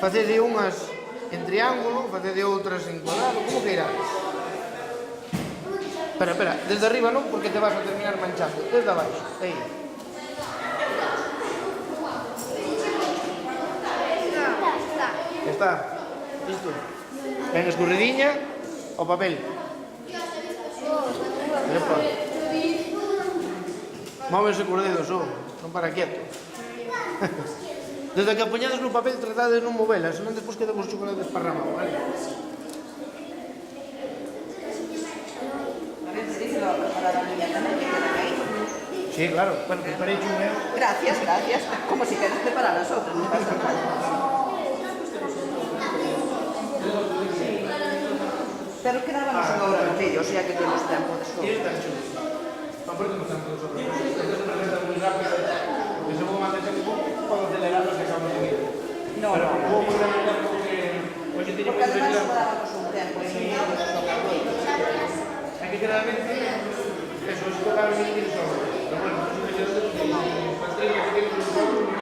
Facede unhas en triángulo, facede outras en cuadrado, como que irá? Espera, desde arriba non, porque te vas a terminar manchando. Desde abaixo, aí. Está. Isto. Ben escurridiña, o papel. Móvese cos dedos, non para quieto. Desde que a poñades no papel tratades non movela, senón despois quedamos chocolate desparramado, vale? Sí, claro. Bueno, preparé chunha. Gracias. Como si queres preparar las otras, no pasa nada. Pero quedábamos unha hora no vídeo, o sea que temos tempo de sobra. ¿Quieres tan chulo? Aparte no tanto nosotros. Esto se presenta muy rápido, porque según más de tiempo, puedo acelerar lo que acabamos de ver. No. Pero hubo muy grande tiempo que... Oye, tiene Porque que además ser... dábamos un tempo y no nos toca. Hay que quedar bien. Eso es tocar bien y sobre.